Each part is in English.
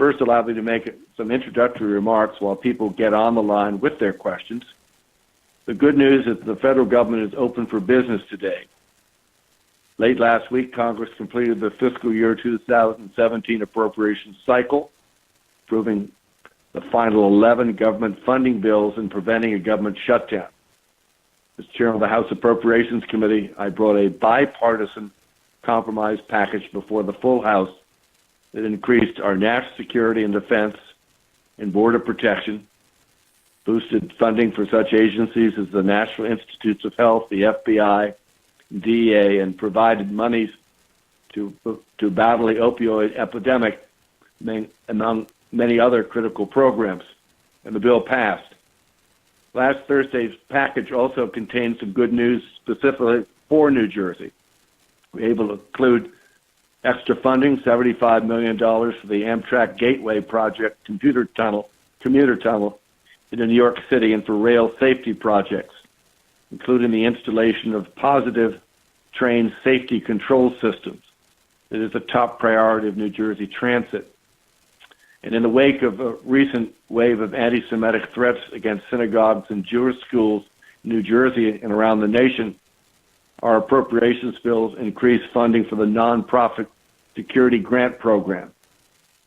First, allow me to make some introductory remarks while people get on the line with their questions. The good news is the federal government is open for business today. Late last week, Congress completed the fiscal year 2017 appropriations cycle, approving the final 11 government funding bills and preventing a government shutdown. As chairman of the House Appropriations Committee, I brought a bipartisan compromise package before the full House that increased our national security and defense and border protection, boosted funding for such agencies as the National Institutes of Health, the FBI, DEA, and provided monies to battle the opioid epidemic, among many other critical programs, and the bill passed. Last Thursday's package also contained some good news specifically for New Jersey. We were able to include extra funding, $75 million for the Amtrak Gateway Project commuter tunnel into New York City, and for rail safety projects, including the installation of positive train safety control systems. It is a top priority of New Jersey transit. And in the wake of a recent wave of anti-Semitic threats against synagogues and Jewish schools in New Jersey and around the nation, our appropriations bills increase funding for the nonprofit security grant program,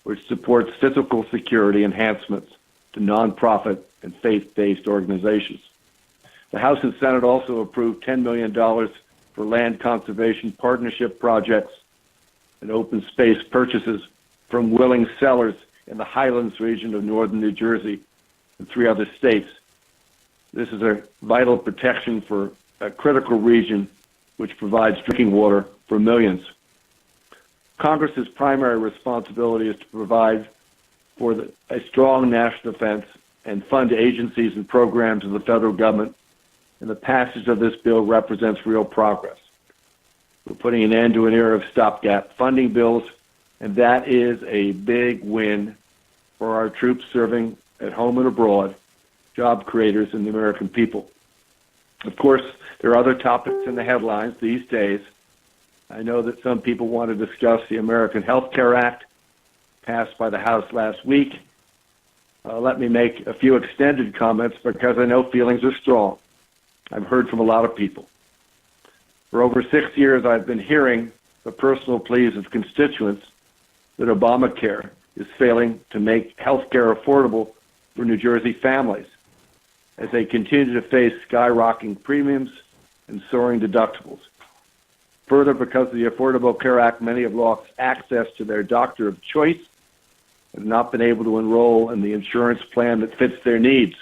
which supports physical security enhancements to nonprofit and faith-based organizations. The House and Senate also approved $10 million for land conservation partnership projects and open space purchases from willing sellers in the Highlands region of northern New Jersey and 3 other states. This is a vital protection for a critical region which provides drinking water for millions. Congress's primary responsibility is to provide for a strong national defense and fund agencies and programs of the federal government, and the passage of this bill represents real progress. We're putting an end to an era of stopgap funding bills, and that is a big win for our troops serving at home and abroad, job creators, and the American people. Of course, there are other topics in the headlines these days. I know that some people want to discuss the American Health Care Act, passed by the House last week. Let me make a few extended comments because I know feelings are strong. I've heard from a lot of people. For over 6 years, I've been hearing the personal pleas of constituents that Obamacare is failing to make health care affordable for New Jersey families as they continue to face skyrocketing premiums and soaring deductibles. Further, because of the Affordable Care Act, many have lost access to their doctor of choice and have not been able to enroll in the insurance plan that fits their needs.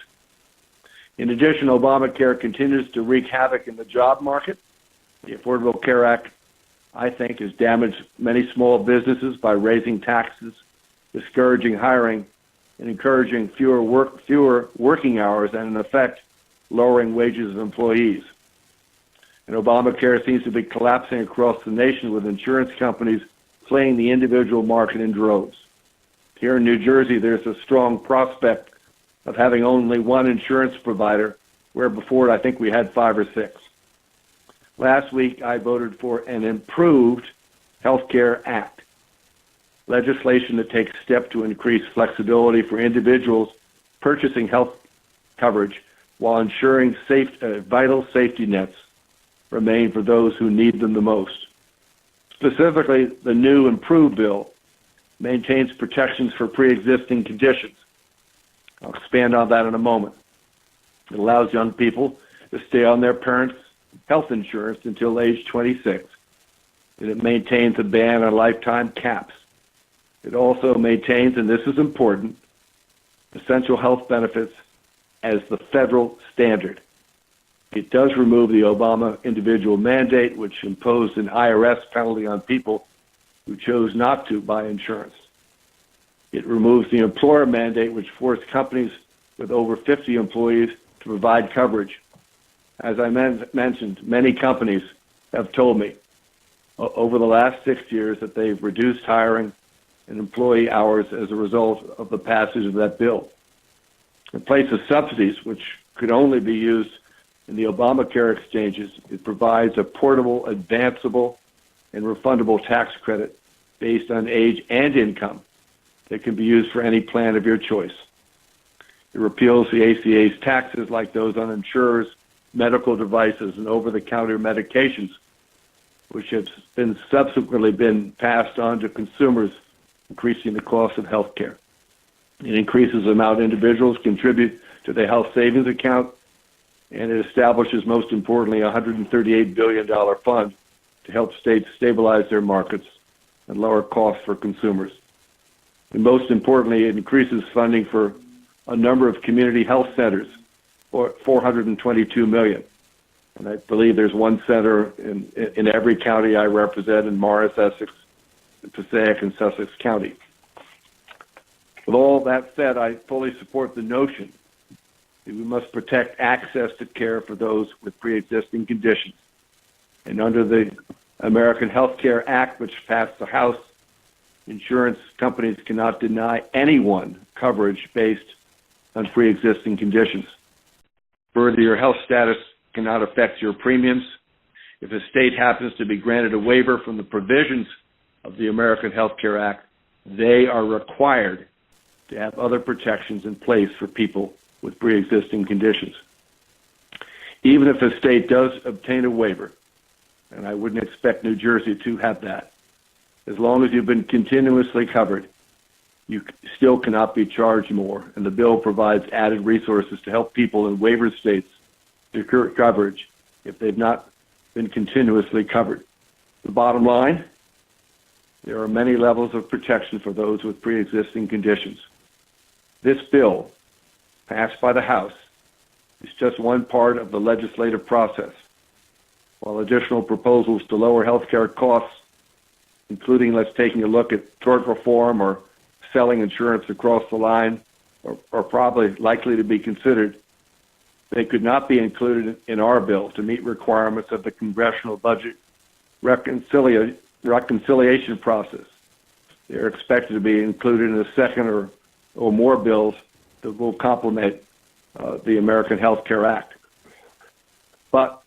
In addition, Obamacare continues to wreak havoc in the job market. The Affordable Care Act, I think, has damaged many small businesses by raising taxes, discouraging hiring, and encouraging fewer working hours, and in effect, lowering wages of employees. And Obamacare seems to be collapsing across the nation, with insurance companies playing the individual market in droves. Here in New Jersey, there's a strong prospect of having only one insurance provider, where before I think we had 5 or 6. Last week, I voted for an improved Health Care Act, legislation that takes steps to increase flexibility for individuals purchasing health coverage while ensuring vital safety nets remain for those who need them the most. Specifically, the new improved bill maintains protections for pre-existing conditions. I'll expand on that in a moment. It allows young people to stay on their parents' health insurance until age 26, and it maintains a ban on lifetime caps. It also maintains, and this is important, essential health benefits as the federal standard. It does remove the Obama individual mandate, which imposed an IRS penalty on people who chose not to buy insurance. It removes the employer mandate, which forced companies with over 50 employees to provide coverage. As I mentioned, many companies have told me over the last 6 years that they've reduced hiring and employee hours as a result of the passage of that bill. In place of subsidies, which could only be used in the Obamacare exchanges, it provides a portable, advanceable, and refundable tax credit based on age and income that can be used for any plan of your choice. It repeals the ACA's taxes like those on insurers, medical devices, and over-the-counter medications, which have been subsequently passed on to consumers, increasing the cost of health care. It increases the amount individuals contribute to the health savings account, and it establishes, most importantly, a $138 billion fund to help states stabilize their markets and lower costs for consumers. And most importantly, it increases funding for a number of community health centers, for $422 million. And I believe there's one center in every county I represent in Morris, Essex, Passaic, and Sussex County. With all that said, I fully support the notion that we must protect access to care for those with pre-existing conditions. And under the American Health Care Act, which passed the House, insurance companies cannot deny anyone coverage based on pre-existing conditions. Further, your health status cannot affect your premiums. If a state happens to be granted a waiver from the provisions of the American Health Care Act, they are required to have other protections in place for people with pre-existing conditions. Even if a state does obtain a waiver, and I wouldn't expect New Jersey to have that, as long as you've been continuously covered, you still cannot be charged more, and the bill provides added resources to help people in waiver states secure coverage if they've not been continuously covered. The bottom line, there are many levels of protection for those with pre-existing conditions. This bill, passed by the House, is just one part of the legislative process. While additional proposals to lower health care costs, including let's taking a look at tort reform or selling insurance across the line, are probably likely to be considered, they could not be included in our bill to meet requirements of the congressional budget reconciliation process. They're expected to be included in a second or more bills that will complement the American Health Care Act. But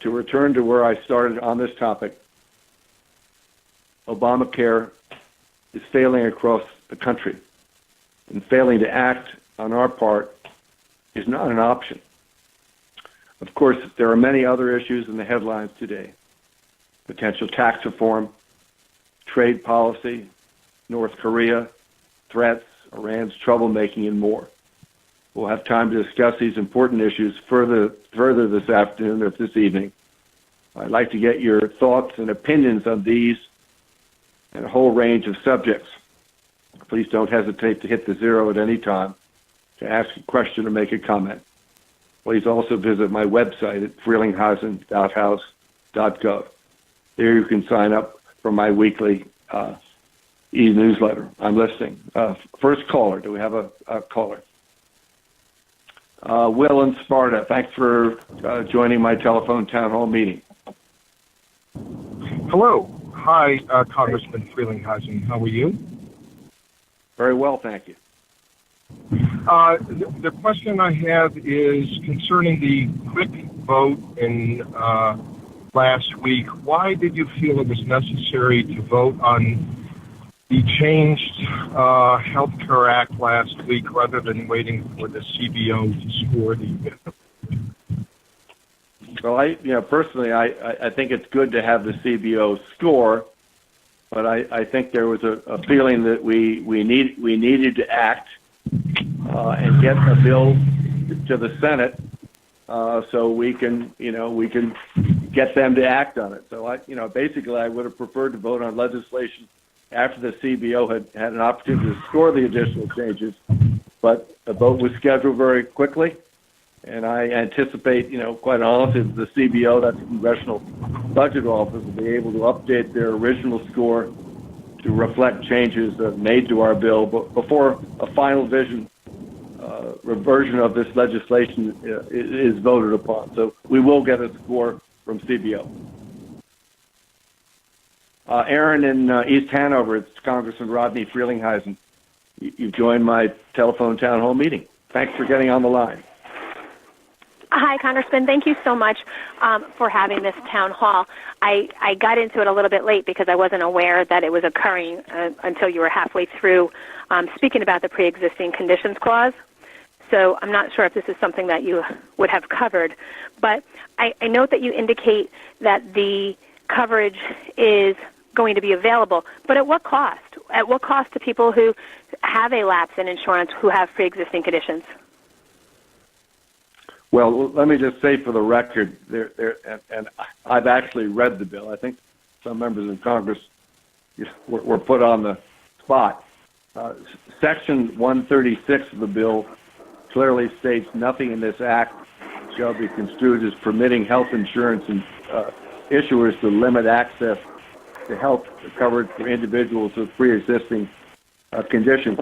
to return to where I started on this topic, Obamacare is failing across the country, and failing to act on our part is not an option. Of course, there are many other issues in the headlines today: potential tax reform, trade policy, North Korea, threats, Iran's troublemaking, and more. We'll have time to discuss these important issues further this afternoon or this evening. I'd like to get your thoughts and opinions on these and a whole range of subjects. Please don't hesitate to hit the zero at any time to ask a question or make a comment. Please also visit my website at frelinghuysen.house.gov. There you can sign up for my weekly e-newsletter. I'm listening. First caller. Do we have a caller? Will in Sparta. Thanks for joining my telephone town hall meeting. Hello. Hi, Congressman Frelinghuysen. How are you? Very well, thank you. The question I have is concerning the quick vote in last week. Why did you feel it was necessary to vote on the changed Health Care Act last week rather than waiting for the CBO to score the? Well, personally, I think it's good to have the CBO score, but I think there was a feeling that we needed to act and get a bill to the Senate so we can get them to act on it. So basically I would have preferred to vote on legislation after the CBO had an opportunity to score the additional changes, but the vote was scheduled very quickly. And I anticipate, quite honestly, the CBO, that's the Congressional Budget Office, will be able to update their original score to reflect changes made to our bill before a final reversion of this legislation is voted upon. So we will get a score from CBO. Aaron in East Hanover, it's Congressman Rodney Frelinghuysen. You've joined my telephone town hall meeting. Thanks for getting on the line. Hi, Congressman. Thank you so much for having this town hall. I got into it a little bit late because I wasn't aware that it was occurring until you were halfway through speaking about the pre-existing conditions clause. So I'm not sure if this is something that you would have covered. But I note that you indicate that the coverage is going to be available. But at what cost? At what cost to people who have a lapse in insurance who have pre-existing conditions? Well, let me just say for the record, and I've actually read the bill. I think some members of Congress were put on the spot. Section 136 of the bill clearly states nothing in this act shall be construed as permitting health insurance and issuers to limit access to health coverage for individuals with pre-existing conditions.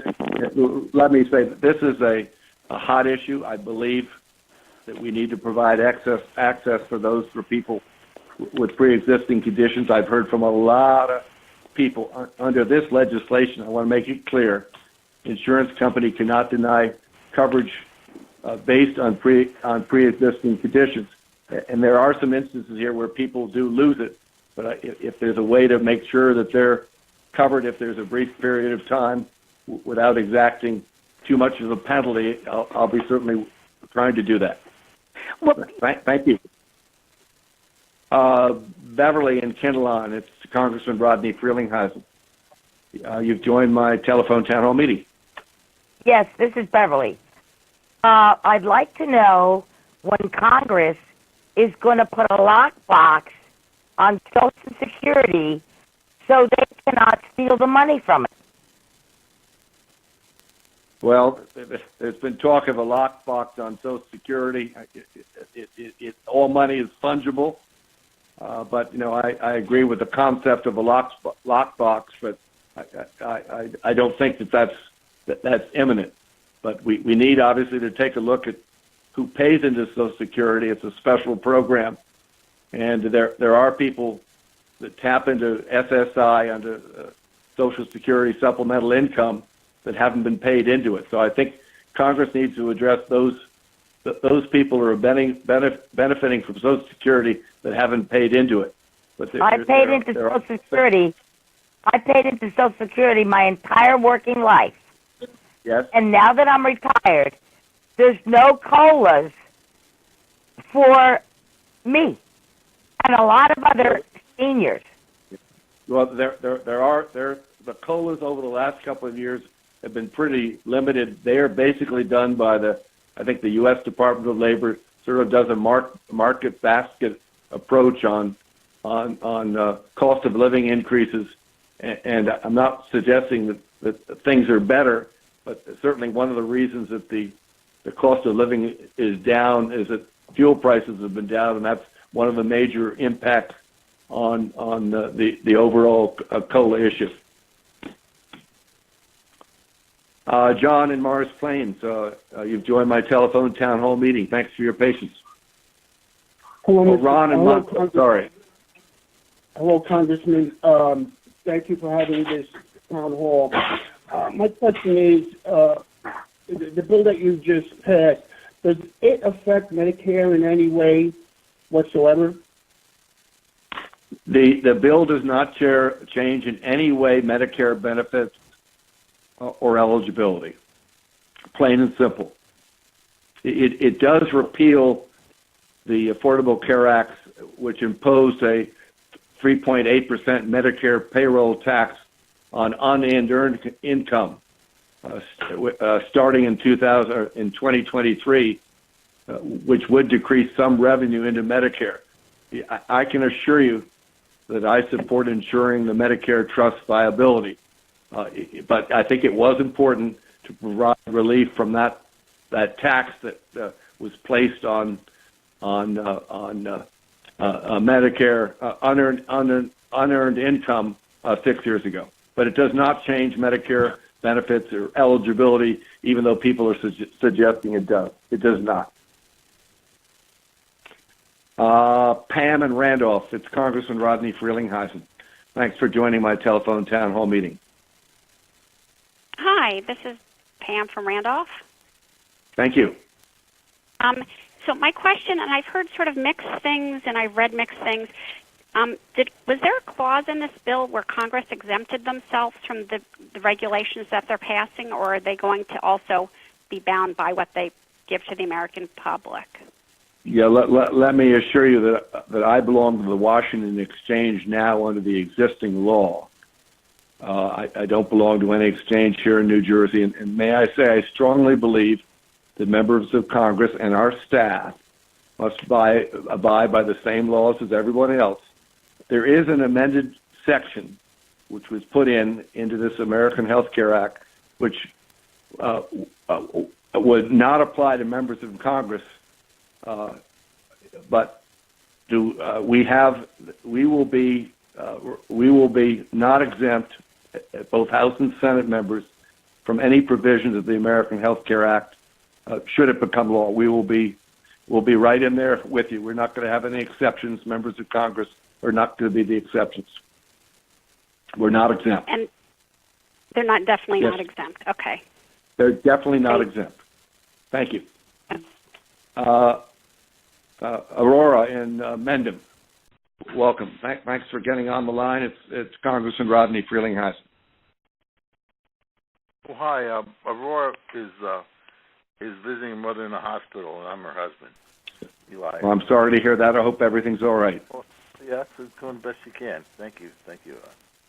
Let me say that this is a hot issue. I believe that we need to provide access for people with pre-existing conditions. I've heard from a lot of people under this legislation. I want to make it clear: insurance company cannot deny coverage based on pre-existing conditions. And there are some instances here where people do lose it. But if there's a way to make sure that they're covered if there's a brief period of time without exacting too much of a penalty, I'll be certainly trying to do that. Well, Thank you. Beverly and Kinnelon, it's Congressman Rodney Frelinghuysen. You've joined my telephone town hall meeting. Yes, this is Beverly. I'd like to know when Congress is going to put a lockbox on Social Security so they cannot steal the money from it. Well, there's been talk of a lockbox on Social Security. All money is fungible, but I agree with the concept of a lockbox, but I don't think that's imminent. But we need obviously to take a look at who pays into Social Security. It's a special program, and there are people that tap into SSI under Social Security supplemental income that haven't been paid into it. So I think Congress needs to address those people who are benefiting from Social Security that haven't paid into it. But I paid into Social Security. I paid into Social Security my entire working life. Yes. And now that I'm retired, there's no COLAs for me and a lot of other seniors. Well, there are the COLAs over the last couple of years have been pretty limited. They are basically done by I think the U.S. Department of Labor sort of does a market basket approach on cost of living increases, and I'm not suggesting that things are better, but certainly one of the reasons that the cost of living is down is that fuel prices have been down, and that's one of the major impacts on the overall COLA issue. John in Morris Plains, you've joined my telephone town hall meeting. Thanks for your patience. Hello, Ron and Mont. Sorry. Hello, Congressman. Thank you for having this town hall. My question is, the bill that you just passed, does it affect Medicare in any way whatsoever? The bill does not change in any way Medicare benefits or eligibility. Plain and simple. It does repeal the Affordable Care Act, which imposed a 3.8% Medicare payroll tax on unearned income starting in 2023, which would decrease some revenue into Medicare. I can assure you that I support ensuring the Medicare trust viability, but I think it was important to provide relief from that tax that was placed on Medicare unearned income 6 years ago. But it does not change Medicare benefits or eligibility, even though people are suggesting it does. It does not. Pam and Randolph, it's Congressman Rodney Frelinghuysen. Thanks for joining my telephone town hall meeting. Hi, this is Pam from Randolph. Thank you. So my question, and I've heard sort of mixed things, and I've read mixed things. Was there a clause in this bill where Congress exempted themselves from the regulations that they're passing, or are they going to also be bound by what they give to the American public? Yeah, let me assure you that I belong to the Washington Exchange now under the existing law. I don't belong to any exchange here in New Jersey, and may I say I strongly believe that members of Congress and our staff must abide by the same laws as everyone else. There is an amended section which was put into this American Health Care Act, which would not apply to members of Congress, but we will be not exempt, both House and Senate members, from any provisions of the American Health Care Act. Should it become law, we'll be right in there with you. We're not going to have any exceptions. Members of Congress are not going to be the exceptions. We're not exempt. And they're definitely Yes. not exempt. Okay. They're definitely not exempt. Thank you. Aurora in Mendham, welcome. Thanks for getting on the line. It's Congressman Rodney Frelinghuysen. Well, hi. Aurora is visiting a mother in the hospital, and I'm her husband, Eli. Well, I'm sorry to hear that. I hope everything's all right. Well, yes, it's doing the best you can. Thank you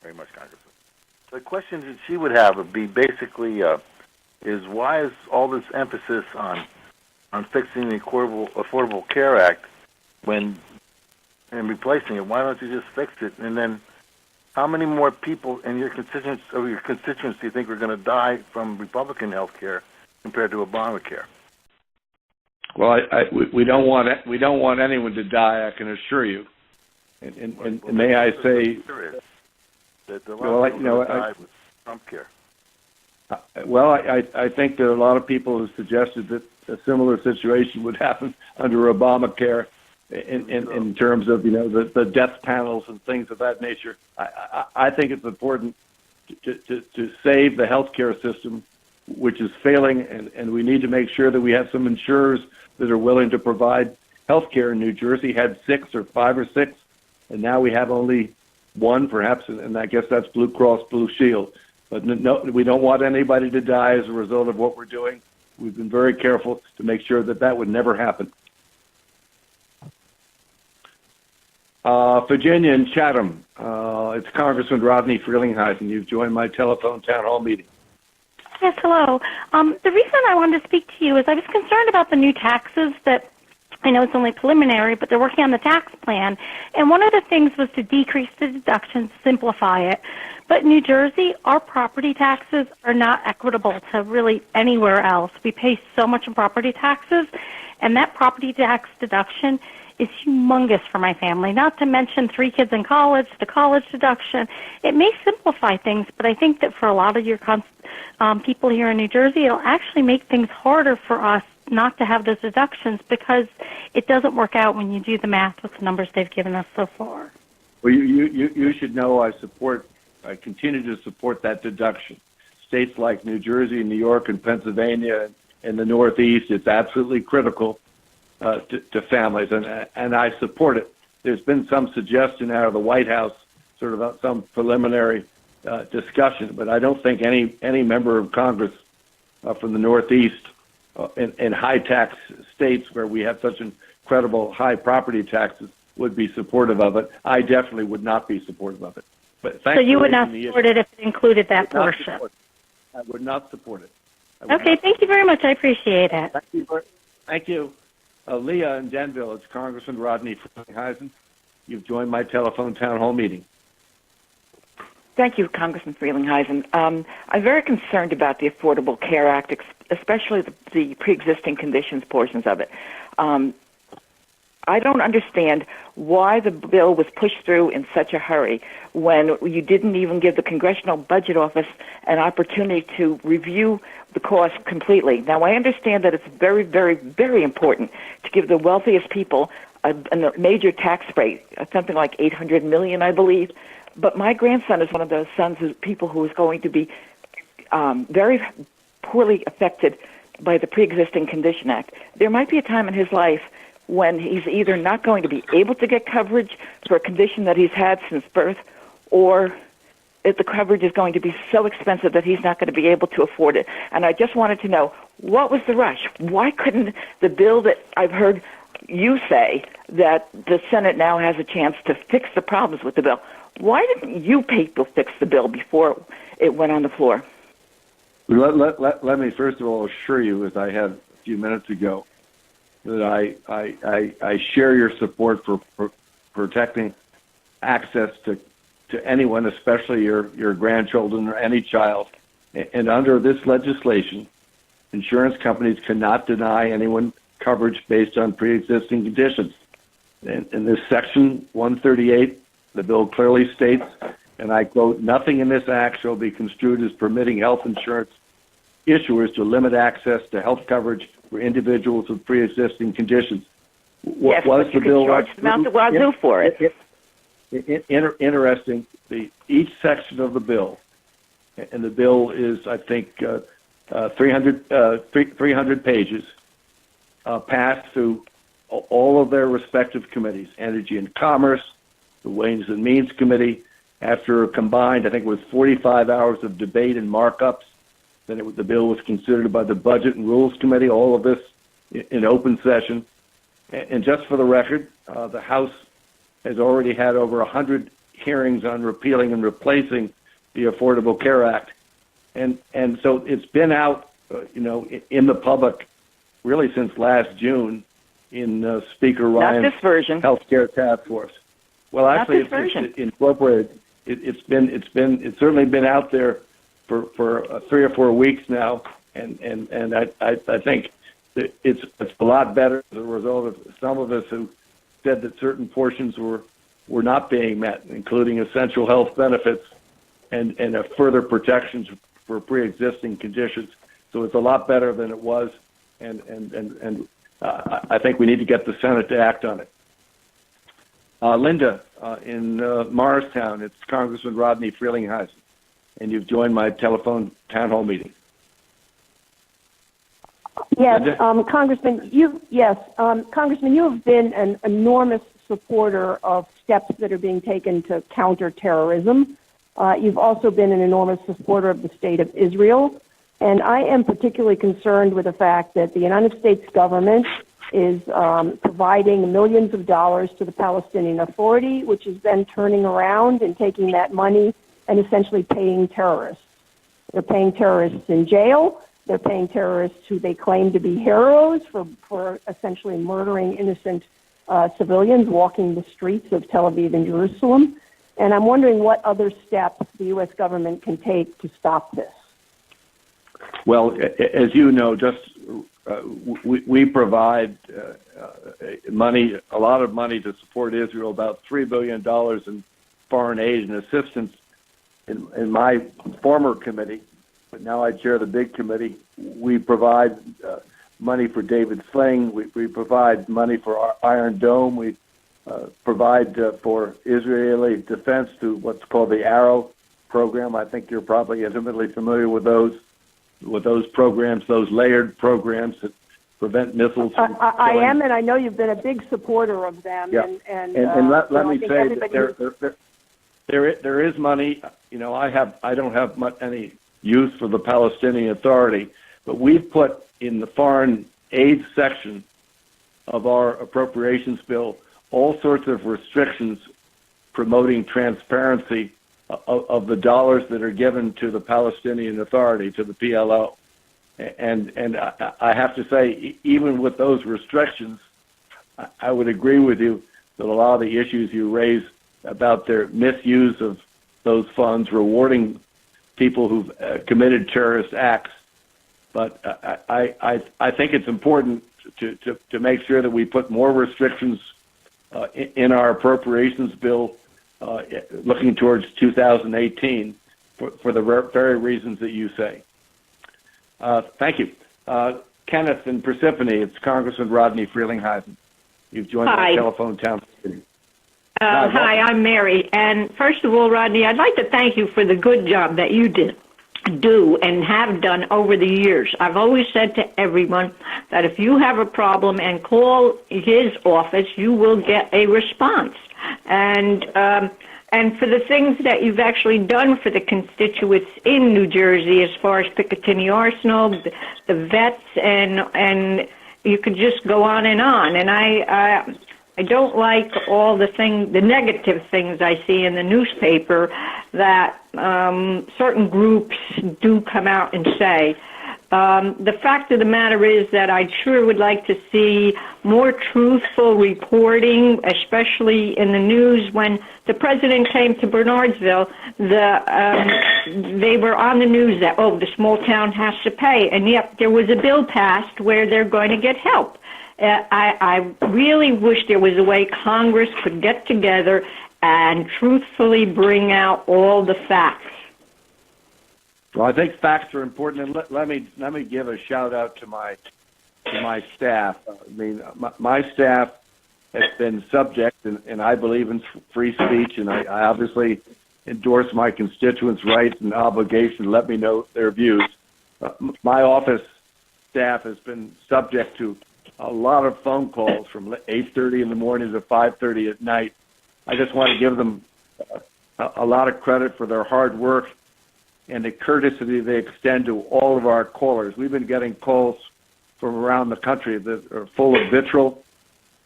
very much, Congressman. The question that she would have would be basically is why is all this emphasis on fixing the Affordable Care Act and replacing it? Why don't you just fix it? And then how many more people in your constituents do you think are going to die from Republican health care compared to Obamacare? Well, we don't want anyone to die, I can assure you. And may I say that a lot of people die with Trump care. Well, I think that a lot of people have suggested that a similar situation would happen under Obamacare in terms of the death panels and things of that nature. I think it's important to save the healthcare system, which is failing, and we need to make sure that we have some insurers that are willing to provide health care. In New Jersey had 6 or 5 or 6, and now we have only 1, perhaps, and I guess that's Blue Cross Blue Shield. But no, we don't want anybody to die as a result of what we're doing. We've been very careful to make sure that would never happen. Virginia and Chatham, it's Congressman Rodney Frelinghuysen. You've joined my telephone town hall meeting. Yes, hello. The reason I wanted to speak to you is I was concerned about the new taxes that I know it's only preliminary, but they're working on the tax plan. And one of the things was to decrease the deductions, simplify it. But in New Jersey, our property taxes are not equitable to really anywhere else. We pay so much in property taxes, and that property tax deduction is humongous for my family, not to mention 3 kids in college, the college deduction. It may simplify things, but I think that for a lot of your people here in New Jersey, it'll actually make things harder for us not to have those deductions because it doesn't work out when you do the math with the numbers they've given us so far. Well, you should know I continue to support that deduction. States like New Jersey, New York, and Pennsylvania, and the Northeast, it's absolutely critical to families, and I support it. There's been some suggestion out of the White House, sort of some preliminary discussion, but I don't think any member of Congress from the Northeast in high tax states where we have such incredible high property taxes would be supportive of it. I definitely would not be supportive of it. But so you would not support it if it included that portion? I would not support it. Okay, thank you very much. I appreciate it. Thank you. Leah in Denville, it's Congressman Rodney Frelinghuysen. You've joined my telephone town hall meeting. Thank you, Congressman Frelinghuysen. I'm very concerned about the Affordable Care Act, especially the pre-existing conditions portions of it. I don't understand why the bill was pushed through in such a hurry when you didn't even give the Congressional Budget Office an opportunity to review the cost completely. Now, I understand that it's very, very, very important to give the wealthiest people a major tax rate, something like $800 million, I believe. But my grandson is one of those sons of people who is going to be very poorly affected by the Pre-Existing Condition Act, there might be a time in his life when he's either not going to be able to get coverage for a condition that he's had since birth, or if the coverage is going to be so expensive that he's not going to be able to afford it. And I just wanted to know, what was the rush? Why couldn't the bill that I've heard you say that the Senate now has a chance to fix the problems with the bill, why didn't you people fix the bill before it went on the floor? Let me first of all assure you, as I had a few minutes ago, that I share your support for protecting access to anyone, especially your grandchildren or any child. And under this legislation, insurance companies cannot deny anyone coverage based on pre-existing conditions. In this section 138, the bill clearly states, and I quote, "Nothing in this act shall be construed as permitting health insurance issuers to limit access to health coverage for individuals with pre-existing conditions." Yes, was but you the bill could charge them out the wazoo for it. Interesting. Each section of the bill, and the bill is, I think, 300 pages, passed through all of their respective committees, Energy and Commerce, the Ways and Means Committee. After a combined, I think it was 45 hours of debate and markups, then the bill was considered by the Budget and Rules Committee, all of this in open session. And just for the record, the House has already had over 100 hearings on repealing and replacing the Affordable Care Act. And so it's been out, in the public really since last June in Speaker Ryan's Not this version. Healthcare Task Force. Well, actually, it's incorporated. It's certainly been out there for 3 or 4 weeks now, and I think that it's a lot better as a result of some of us who said that certain portions were not being met, including essential health benefits and further protections for pre-existing conditions. So it's a lot better than it was, and I think we need to get the Senate to act on it. Linda, in Morristown, it's Congressman Rodney Frelinghuysen, and you've joined my telephone town hall meeting. Yes, Congressman, you have been an enormous supporter of steps that are being taken to counter terrorism. You've also been an enormous supporter of the state of Israel, and I am particularly concerned with the fact that the United States government is providing millions of dollars to the Palestinian Authority, which is then turning around and taking that money and essentially paying terrorists. They're paying terrorists in jail. They're paying terrorists who they claim to be heroes for essentially murdering innocent civilians walking the streets of Tel Aviv and Jerusalem. And I'm wondering what other steps the U.S. government can take to stop this. Well, as you know, we provide money, a lot of money to support Israel, about $3 billion in foreign aid and assistance. In my former committee, but now I chair the big committee, we provide money for David Sling. We provide money for Iron Dome. We provide for Israeli defense through what's called the Arrow program. I think you're probably intimately familiar with those programs, those layered programs that prevent missiles. I am, and I know you've been a big supporter of them. Yeah. And let me say that there is money. I don't have any use for the Palestinian Authority, but we've put in the foreign aid section of our appropriations bill all sorts of restrictions promoting transparency of the dollars that are given to the Palestinian Authority, to the PLO. And I have to say, even with those restrictions, I would agree with you that a lot of the issues you raise about their misuse of those funds, rewarding people who've committed terrorist acts. But I think it's important to make sure that we put more restrictions in our appropriations bill looking towards 2018 for the very reasons that you say. Thank you. Kenneth in Persephone, it's Congressman Rodney Frelinghuysen. You've joined the telephone town meeting. Hi, I'm Mary. And first of all, Rodney, I'd like to thank you for the good job that you did do and have done over the years. I've always said to everyone that if you have a problem and call his office, you will get a response. And for the things that you've actually done for the constituents in New Jersey, as far as Picatinny Arsenal, the vets, and you could just go on. And I don't like all the negative things I see in the newspaper that certain groups do come out and say. The fact of the matter is that I sure would like to see more truthful reporting, especially in the news. When the president came to Bernardsville, they were on the news that, the small town has to pay. And yet there was a bill passed where they're going to get help. I really wish there was a way Congress could get together and truthfully bring out all the facts. Well, I think facts are important, and let me give a shout out to my staff. I mean, my staff has been subject, and I believe in free speech, and I obviously endorse my constituents' rights and obligation to let me know their views. My office staff has been subject to a lot of phone calls from 8:30 in the morning to 5:30 at night. I just want to give them a lot of credit for their hard work and the courtesy they extend to all of our callers. We've been getting calls from around the country that are full of vitriol,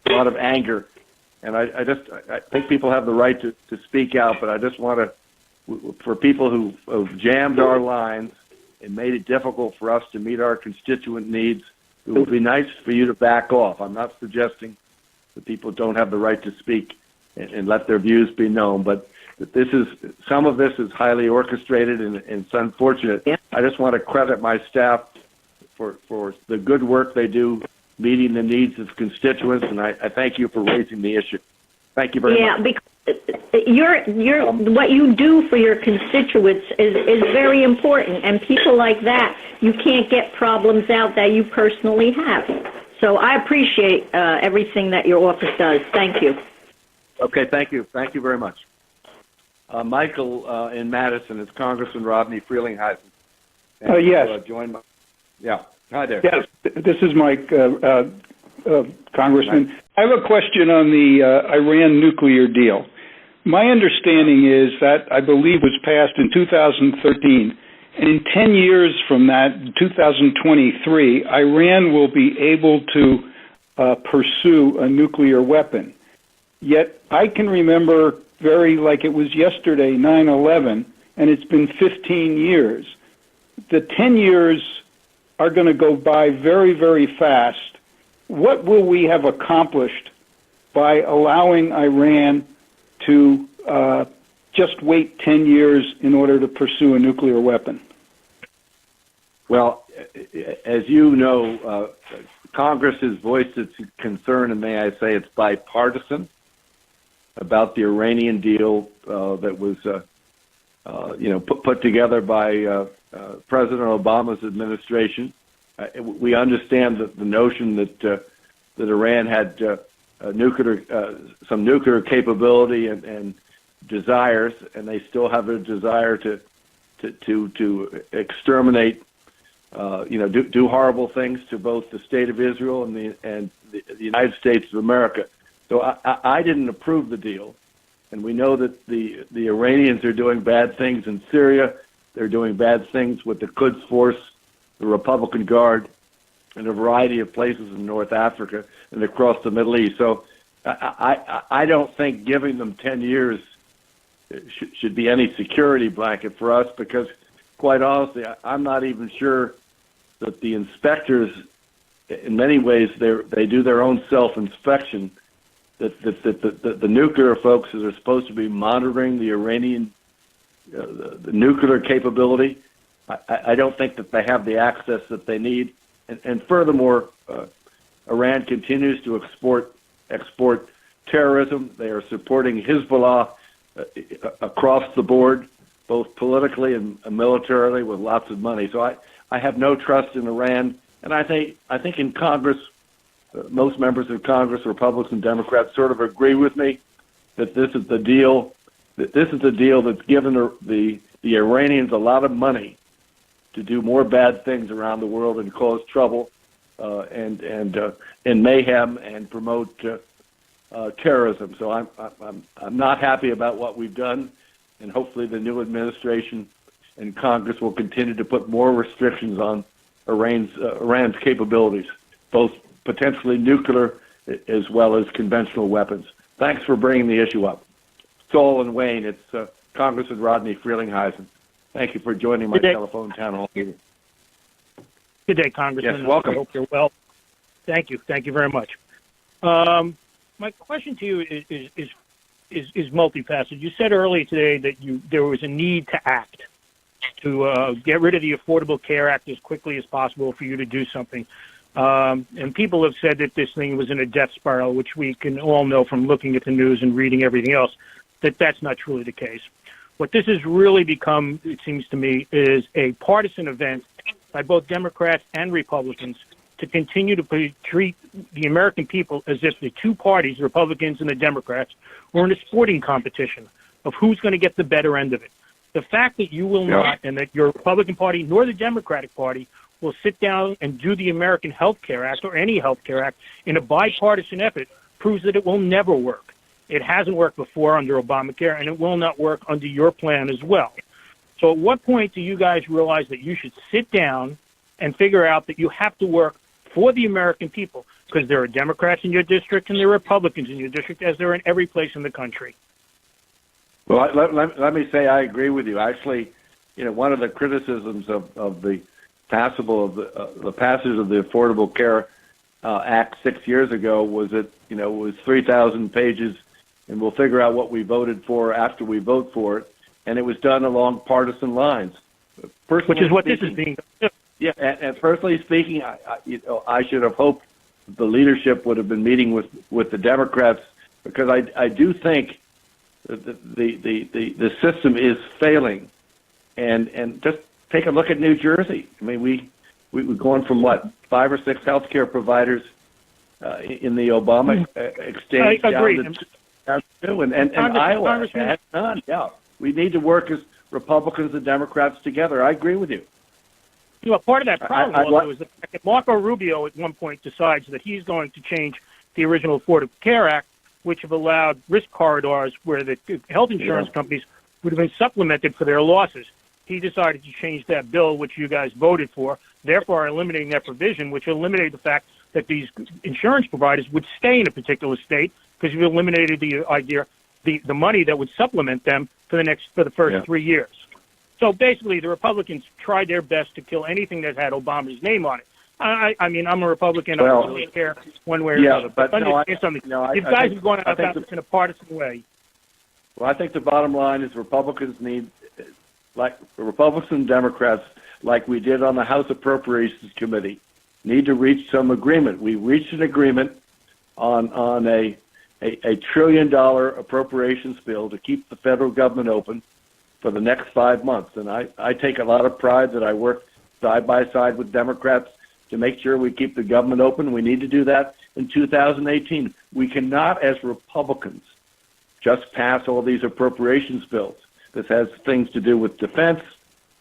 a lot of anger, and I think people have the right to speak out, but I just want to, for people who've jammed our lines and made it difficult for us to meet our constituent needs, it would be nice for you to back off. I'm not suggesting that people don't have the right to speak and let their views be known, but some of this is highly orchestrated and it's unfortunate. I just want to credit my staff for the good work they do meeting the needs of constituents, and I thank you for raising the issue. Thank you very much. Yeah, because what you do for your constituents is very important, and people like that, you can't get problems out that you personally have. So I appreciate everything that your office does. Thank you. Okay, thank you. Thank you very much. Michael in Madison, it's Congressman Rodney Frelinghuysen. Yes. Yeah. Hi there. Yes, this is Mike, Congressman. I have a question on the Iran nuclear deal. My understanding is that I believe was passed in 2013, and in 10 years from that, 2023, Iran will be able to pursue a nuclear weapon. Yet I can remember like it was yesterday, 9/11, and it's been 15 years. The 10 years are going to go by very, very fast. What will we have accomplished by allowing Iran to just wait 10 years in order to pursue a nuclear weapon? Well, as you know, Congress has voiced its concern, and may I say it's bipartisan, about the Iranian deal that was, put together by President Obama's administration. We understand that the notion that Iran had some nuclear capability and desires, and they still have a desire to exterminate, do horrible things to both the state of Israel and the United States of America. So I didn't approve the deal, and we know that the Iranians are doing bad things in Syria. They're doing bad things with the Quds Force, the Republican Guard, and a variety of places in North Africa and across the Middle East. So I don't think giving them 10 years should be any security blanket for us, because, quite honestly, I'm not even sure that the inspectors, in many ways, they do their own self-inspection, that the nuclear folks that are supposed to be monitoring the Iranian the nuclear capability, I don't think that they have the access that they need. And furthermore, Iran continues to export terrorism. They are supporting Hezbollah across the board, both politically and militarily, with lots of money. So I have no trust in Iran, and I think in Congress, most members of Congress, Republicans and Democrats, sort of agree with me that this is the deal. That this is the deal that's given the Iranians a lot of money to do more bad things around the world and cause trouble and mayhem and promote terrorism. So I'm not happy about what we've done, and hopefully the new administration and Congress will continue to put more restrictions on Iran's capabilities, both potentially nuclear as well as conventional weapons. Thanks for bringing the issue up. Saul and Wayne, it's Congressman Rodney Frelinghuysen. Thank you for joining my telephone town hall meeting. Good day, Congressman. Yes, welcome. I hope you're well. Thank you. Thank you very much. My question to you is multifaceted. You said earlier today that there was a need to act, to get rid of the Affordable Care Act as quickly as possible for you to do something. And people have said that this thing was in a death spiral, which we can all know from looking at the news and reading everything else, that that's not truly the case. What this has really become, it seems to me, is a partisan event by both Democrats and Republicans to continue to treat the American people as if the two parties, the Republicans and the Democrats, were in a sporting competition of who's going to get the better end of it. The fact that you will not, and that your Republican Party nor the Democratic Party will sit down and do the American Health Care Act or any Health Care Act in a bipartisan effort proves that it will never work. It hasn't worked before under Obamacare, and it will not work under your plan as well. So at what point do you guys realize that you should sit down and figure out that you have to work for the American people? Because there are Democrats in your district and there are Republicans in your district, as there are in every place in the country. Well, let me say I agree with you. Actually, one of the criticisms of the passage of the Affordable Care Act 6 years ago was that it was 3,000 pages, and we'll figure out what we voted for after we vote for it, and it was done along partisan lines. Which is what this is being done. Yeah, and personally speaking, I should have hoped the leadership would have been meeting with the Democrats, because I do think that the system is failing, and just take a look at New Jersey. I mean, we're going from 5 or 6 healthcare providers in the Obama exchange I agree. down to 2, and Iowa has none. Yeah, we need to work as Republicans and Democrats together. I agree with you. Part of that problem also is the fact that Marco Rubio at one point decides that he's going to change the original Affordable Care Act, which have allowed risk corridors where the health insurance companies would have been supplemented for their losses. He decided to change that bill, which you guys voted for, therefore eliminating that provision, which eliminated the fact that these insurance providers would stay in a particular state, because you eliminated the idea, the money that would supplement them for the first 3 years. So basically, the Republicans tried their best to kill anything that had Obama's name on it. I mean, I'm a Republican. I don't really care one way or another. But understand something. You guys are going about this in a partisan way. Well, I think the bottom line is Republicans need, like Republicans and Democrats, like we did on the House Appropriations Committee, need to reach some agreement. We reached an agreement on a $1 trillion appropriations bill to keep the federal government open for the next 5 months. And I take a lot of pride that I work side by side with Democrats to make sure we keep the government open. We need to do that in 2018. We cannot, as Republicans, just pass all these appropriations bills. This has things to do with defense,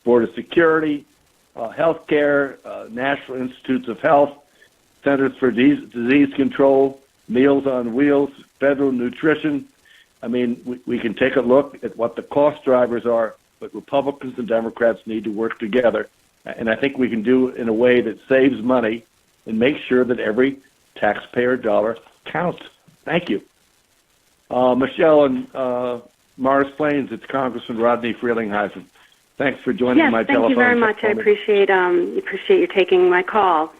border security, health care, National Institutes of Health, Centers for Disease Control, Meals on Wheels, federal nutrition. I mean, we can take a look at what the cost drivers are, but Republicans and Democrats need to work together. And I think we can do it in a way that saves money and makes sure that every taxpayer dollar counts. Thank you. Michelle and Morris Plains, it's Congressman Rodney Frelinghuysen. Thanks for joining my telephone. Thank you very much. I appreciate you taking my call.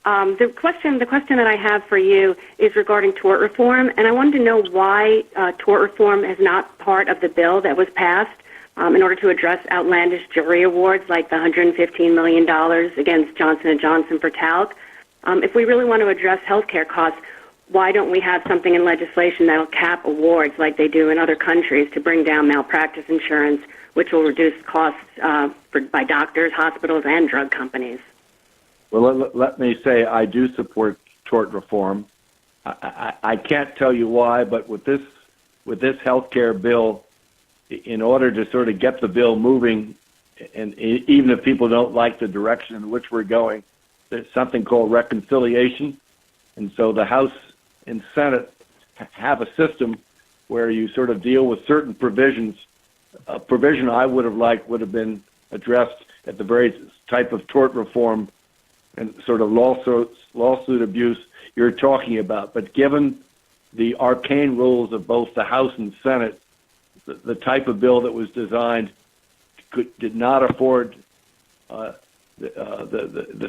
The question that I have for you is regarding tort reform, and I wanted to know why tort reform is not part of the bill that was passed in order to address outlandish jury awards like the $115 million against Johnson & Johnson for talc. If we really want to address health care costs, why don't we have something in legislation that will cap awards like they do in other countries to bring down malpractice insurance, which will reduce costs by doctors, hospitals, and drug companies? Well, let me say I do support tort reform. I can't tell you why, but with this health care bill, in order to sort of get the bill moving and even if people don't like the direction in which we're going, there's something called reconciliation. And so the House and Senate have a system where you sort of deal with certain provisions. A provision I would have liked would have been addressed at the very type of tort reform and sort of lawsuit abuse you're talking about. But given the arcane rules of both the House and Senate, the type of bill that was designed did not afford the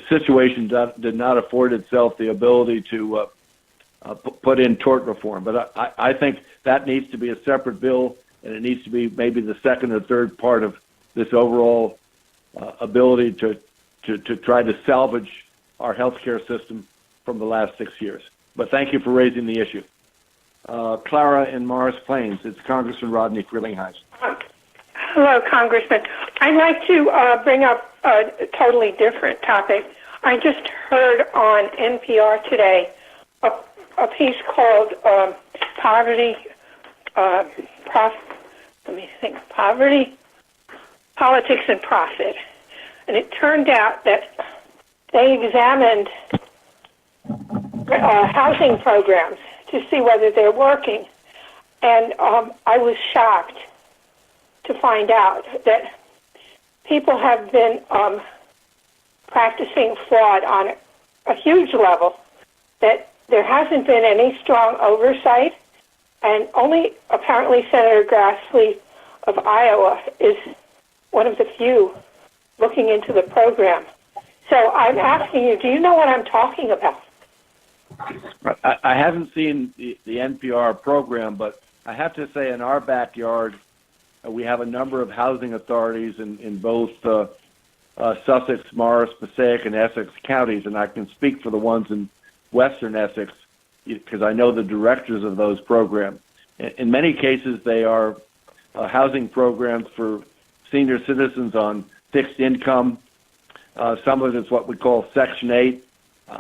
situation did not afford itself the ability to put in tort reform. But I think that needs to be a separate bill, and it needs to be maybe the second or third part of this overall ability to try to salvage our healthcare system from the last 6 years. But thank you for raising the issue. Clara in Morris Plains, it's Congressman Rodney Frelinghuysen. Hello, Congressman. I'd like to bring up a totally different topic. I just heard on NPR today a piece called Poverty, Politics, and Profit. And it turned out that they examined housing programs to see whether they're working. And I was shocked to find out that people have been practicing fraud on a huge level, that there hasn't been any strong oversight, and only apparently Senator Grassley of Iowa is one of the few looking into the program. So I'm asking you, do you know what I'm talking about? I haven't seen the NPR program, but I have to say in our backyard, we have a number of housing authorities in both Sussex, Morris, Passaic, and Essex counties, and I can speak for the ones in western Essex because I know the directors of those programs. In many cases, they are housing programs for senior citizens on fixed income. Some of it is what we call Section 8.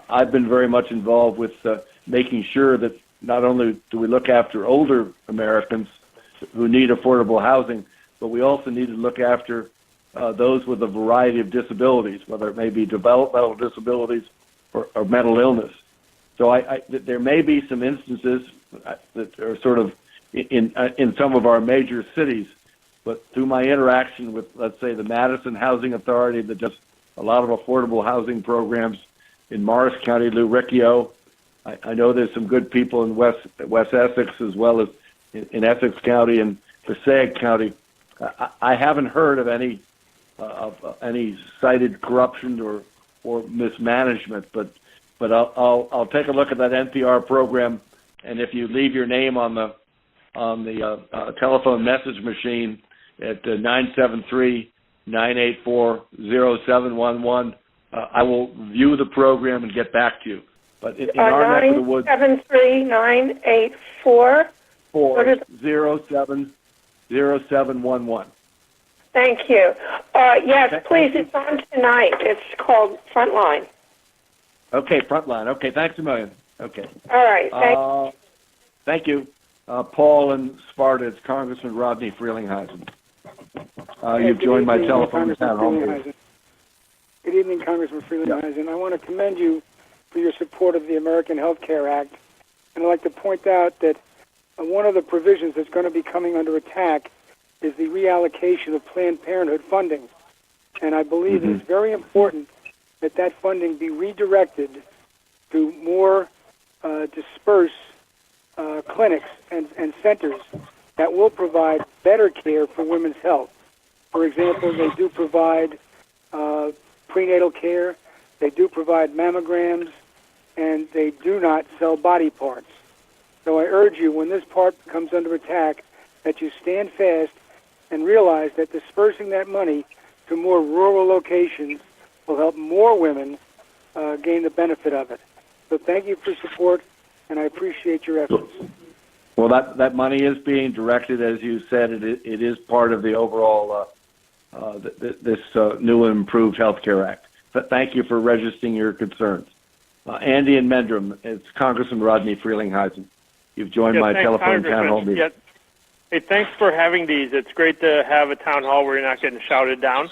I've been very much involved with making sure that not only do we look after older Americans who need affordable housing, but we also need to look after those with a variety of disabilities, whether it may be developmental disabilities or mental illness. So there may be some instances that are sort of in some of our major cities, but through my interaction with, let's say, the Madison Housing Authority that does a lot of affordable housing programs in Morris County, Lou Riccio, I know there's some good people in West Essex as well as in Essex County and Passaic County. I haven't heard of any cited corruption or mismanagement, but I'll take a look at that NPR program, and if you leave your name on the telephone message machine at 973-984-0711, I will view the program and get back to you. But in our neck of the woods, 973-984 0711. Thank you. Yes, please. It's on tonight. It's called Frontline. Okay, Frontline. Okay, thanks a million. Okay. All right. Thank you. Paul in Sparta, it's Congressman Rodney Frelinghuysen. You've joined my telephone town hall. Good evening, Congressman Frelinghuysen. I want to commend you for your support of the American Health Care Act. And I'd like to point out that one of the provisions that's going to be coming under attack is the reallocation of Planned Parenthood funding. And I believe it's very important that that funding be redirected to more dispersed clinics and centers that will provide better care for women's health. For example, they do provide prenatal care, they do provide mammograms, and they do not sell body parts. So I urge you, when this part comes under attack, that you stand fast and realize that dispersing that money to more rural locations will help more women gain the benefit of it. So thank you for support, and I appreciate your efforts. Well, that money is being directed, as you said. It is part of the overall this new and improved Health Care Act. But thank you for registering your concerns. Andy and Mendrum, it's Congressman Rodney Frelinghuysen. You've joined my telephone town hall meeting. Hey, thanks for having these. It's great to have a town hall where you're not getting shouted down.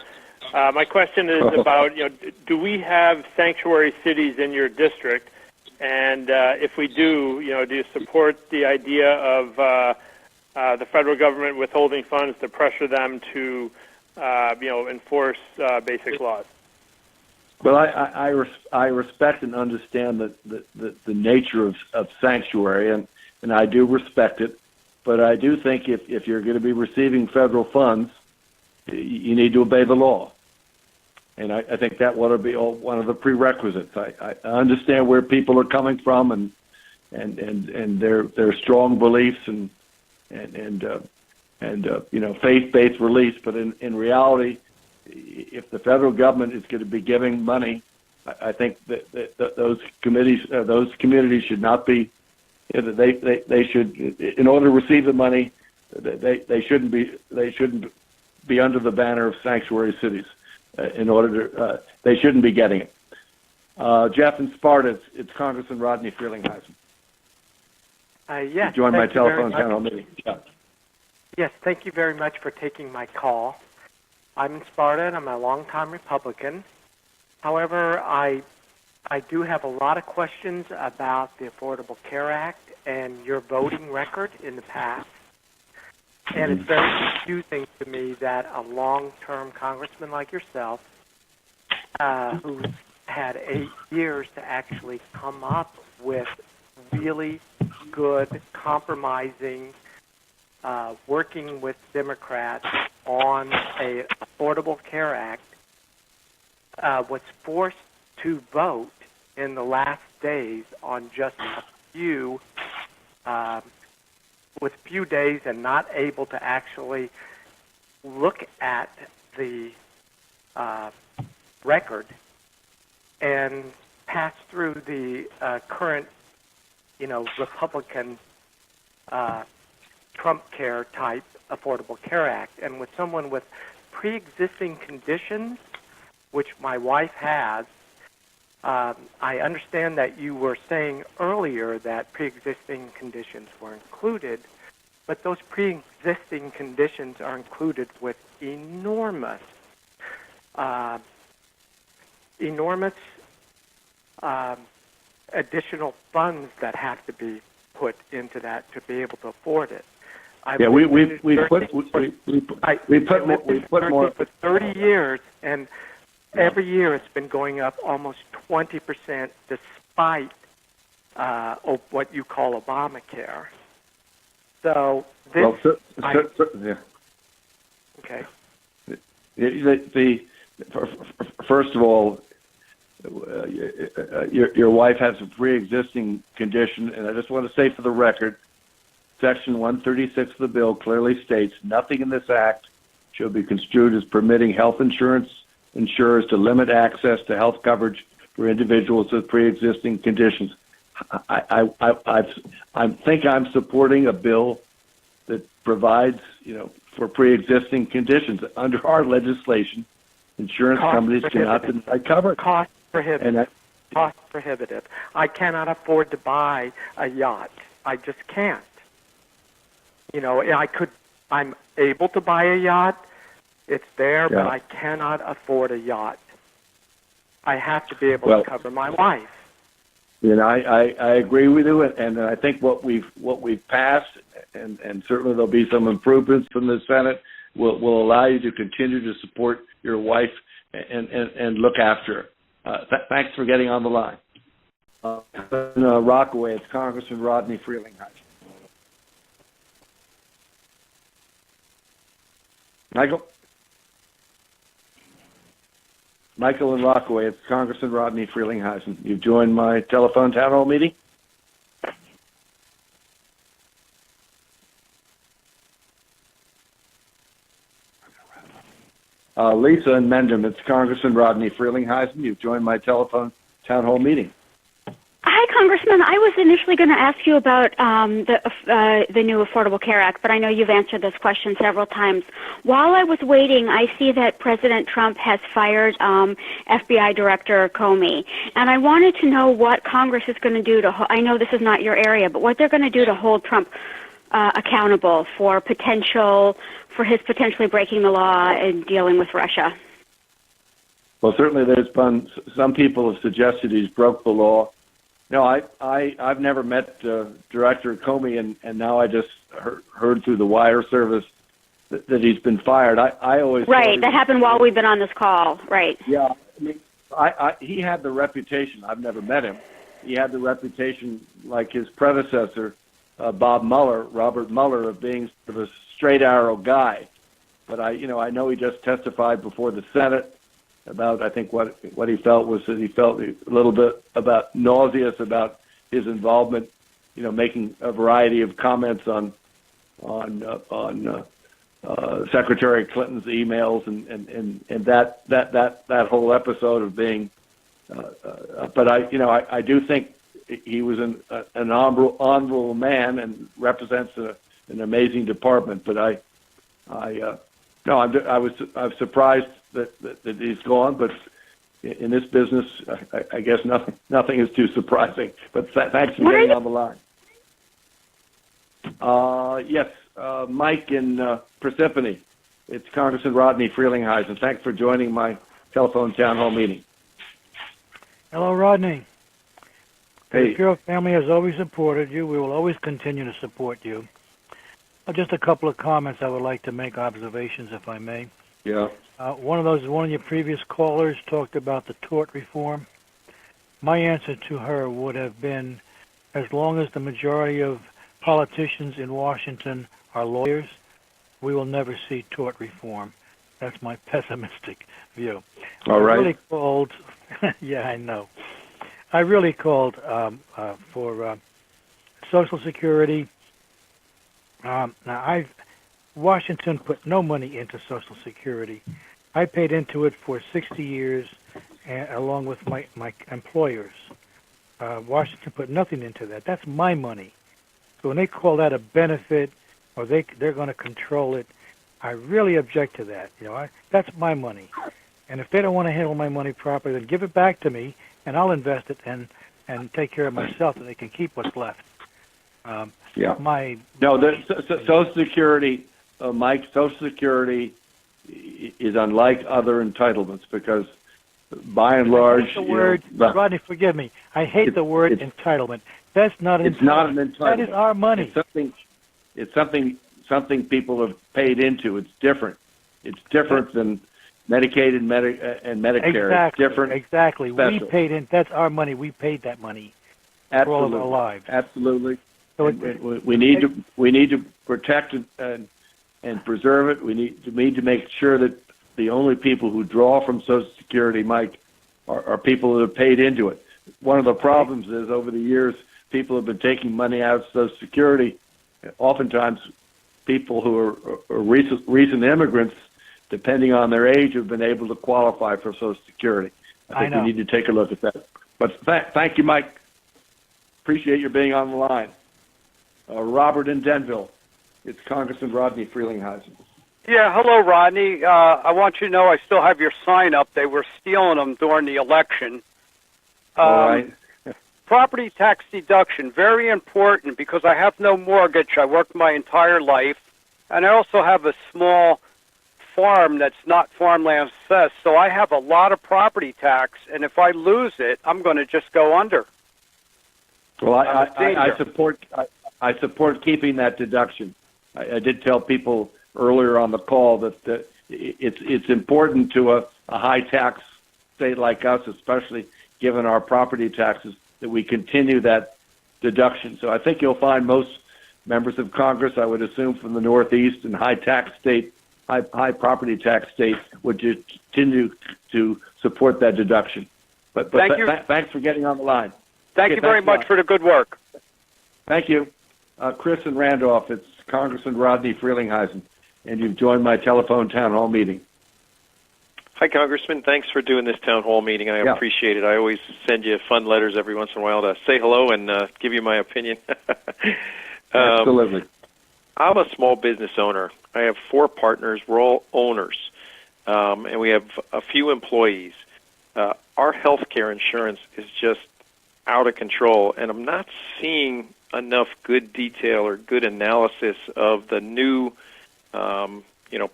My question is about, do we have sanctuary cities in your district? And if we do, do you support the idea of the federal government withholding funds to pressure them to, enforce basic laws? Well, I respect and understand the nature of sanctuary, and I do respect it. But I do think if you're going to be receiving federal funds, you need to obey the law. And I think that ought to be one of the prerequisites. I understand where people are coming from and their strong beliefs and faith-based beliefs. But in reality, if the federal government is going to be giving money, I think that those communities should not be. They should, in order to receive the money, they shouldn't be under the banner of sanctuary cities. They shouldn't be getting it. Jeff in Sparta, it's Congressman Rodney Frelinghuysen. Yes. Join my telephone channel meeting. Yeah. Yes, thank you very much for taking my call. I'm in Sparta, and I'm a longtime Republican. However, I do have a lot of questions about the Affordable Care Act and your voting record in the past. And it's very confusing to me that a long-term congressman like yourself, who's had 8 years to actually come up with really good, compromising, working with Democrats on a Affordable Care Act, was forced to vote in the last days on just a few with few days and not able to actually look at the record and pass through the current, Republican Trump Care type Affordable Care Act. And with someone with pre-existing conditions, which my wife has, I understand that you were saying earlier that pre-existing conditions were included, but those pre-existing conditions are included with enormous additional funds that have to be put into that to be able to afford it. We put more for 30 years, and every year it's been going up almost 20%, despite of what you call Obamacare. So this, okay. First of all, your wife has a pre-existing condition, and I just want to say for the record, Section 136 of the bill clearly states nothing in this act shall be construed as permitting health insurers to limit access to health coverage for individuals with pre-existing conditions. I think I'm supporting a bill that provides, for pre-existing conditions. Under our legislation, insurance companies cannot deny coverage. Cost prohibitive. Cost prohibitive. I cannot afford to buy a yacht. I just can't. I'm able to buy a yacht. It's there, but I cannot afford a yacht. I have to be able to cover my wife. I agree with you, and I think what we've passed, and certainly there'll be some improvements from the Senate, will allow you to continue to support your wife and look after her. Thanks for getting on the line. In Rockaway, it's Congressman Rodney Frelinghuysen. Michael in Rockaway, it's Congressman Rodney Frelinghuysen. You've joined my telephone town hall meeting. Lisa in Mendham, it's Congressman Rodney Frelinghuysen. You've joined my telephone town hall meeting. Hi, Congressman. I was initially going to ask you about the new Affordable Care Act, but I know you've answered this question several times. While I was waiting, I see that President Trump has fired FBI Director Comey, and I wanted to know what Congress is going to do to. I know this is not your area, but what they're going to do to hold Trump accountable for his potentially breaking the law and dealing with Russia. Well, certainly there's been some people have suggested he's broke the law. No, I've never met Director Comey, and now I just heard through the wire service that he's been fired. I always Right, that happened while we've been on this call. Right. Yeah, I mean, he had the reputation. I've never met him. He had the reputation, like his predecessor, Robert Mueller, of being sort of a straight arrow guy. But I know he just testified before the Senate about, I think what he felt was that he felt a little bit about nauseous about his involvement, making a variety of comments on Secretary Clinton's emails and that whole episode of being. But I do think he was an honorable man and represents an amazing department. But I was surprised that he's gone. But in this business, I guess nothing is too surprising. But thanks for getting on the line. Yes, Mike in Persephone. It's Congressman Rodney Frelinghuysen. Thanks for joining my telephone town hall meeting. Hello, Rodney. Hey. The Pure family has always supported you. We will always continue to support you. Just a couple of comments I would like to make, observations, if I may. Yeah. One of your previous callers talked about the tort reform. My answer to her would have been, as long as the majority of politicians in Washington are lawyers, we will never see tort reform. That's my pessimistic view. All right. I really called. Yeah, I know. I really called for Social Security. Now, Washington put no money into Social Security. I paid into it for 60 years, along with my employers. Washington put nothing into that. That's my money. So when they call that a benefit, or they're going to control it, I really object to that. That's my money. And if they don't want to handle my money properly, then give it back to me, and I'll invest it and take care of myself, so they can keep what's left. Yeah. Social Security, Mike. Social Security is unlike other entitlements because, by and large, I hate the word. Rodney, forgive me. I hate the word entitlement. That's not an entitlement. It's not an entitlement. That is our money. It's something people have paid into. It's different. It's different than Medicaid and Medicare. Exactly. It's different. Exactly. Special. We paid in. That's our money. We paid that money for all of our lives. Absolutely. So we need to protect and preserve it. We need to make sure that the only people who draw from Social Security, Mike, are people that have paid into it. One of the problems is over the years, people have been taking money out of Social Security. Oftentimes, people who are recent immigrants, depending on their age, have been able to qualify for Social Security. I think we need to take a look at that. But thank you, Mike. Appreciate your being on the line. Robert in Denville. It's Congressman Rodney Frelinghuysen. Yeah, hello, Rodney. I want you to know I still have your sign up. They were stealing them during the election. All right. Property tax deduction, very important because I have no mortgage. I worked my entire life. And I also have a small farm that's not farmland assessed. So I have a lot of property tax. And if I lose it, I'm going to just go under. Well, I support keeping that deduction. I did tell people earlier on the call that it's important to a high tax state like us, especially given our property taxes, that we continue that deduction. So I think you'll find most members of Congress, I would assume from the Northeast and high property tax states, would continue to support that deduction. But thanks for getting on the line. Thank you very much for the good work. Thank you. Chris and Randolph, it's Congressman Rodney Frelinghuysen, and you've joined my telephone town hall meeting. Hi, Congressman. Thanks for doing this town hall meeting. I appreciate it. I always send you fun letters every once in a while to say hello and give you my opinion. Absolutely. I'm a small business owner. I have 4 partners. We're all owners, and we have a few employees. Our health care insurance is just out of control, and I'm not seeing enough good detail or good analysis of the new,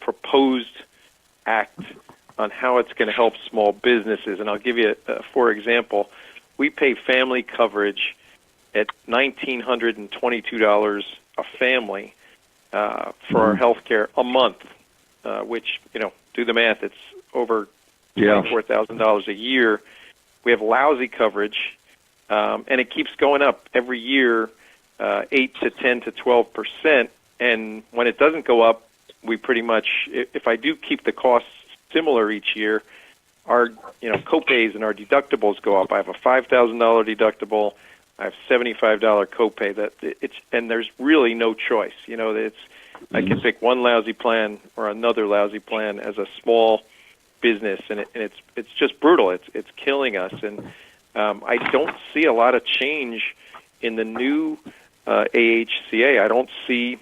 proposed act how it's going to help small businesses. And I'll give you, for example, we pay family coverage at $1,922 a family for our health care a month, which, do the math, it's over $24,000 a year. We have lousy coverage, and it keeps going up every year, 8 to 10 to 12%. And when it doesn't go up, we pretty much, if I do keep the costs similar each year, our copays and our deductibles go up. I have a $5,000 deductible. I have $75 copay. And there's really no choice. I can pick one lousy plan or another lousy plan as a small business, and it's just brutal. It's killing us, and I don't see a lot of change in the new AHCA. I don't see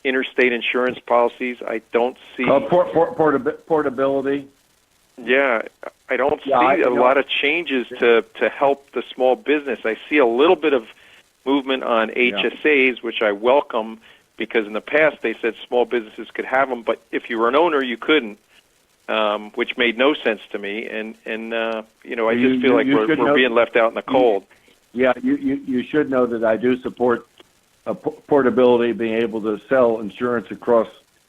interstate insurance policies. I don't see portability. Yeah, I don't see a lot of changes to help the small business. I see a little bit of movement on HSAs, which I welcome, because in the past they said small businesses could have them, but if you were an owner, you couldn't, which made no sense to me. And I just feel like we're being left out in the cold. Yeah, you should know that I do support portability, being able to sell insurance across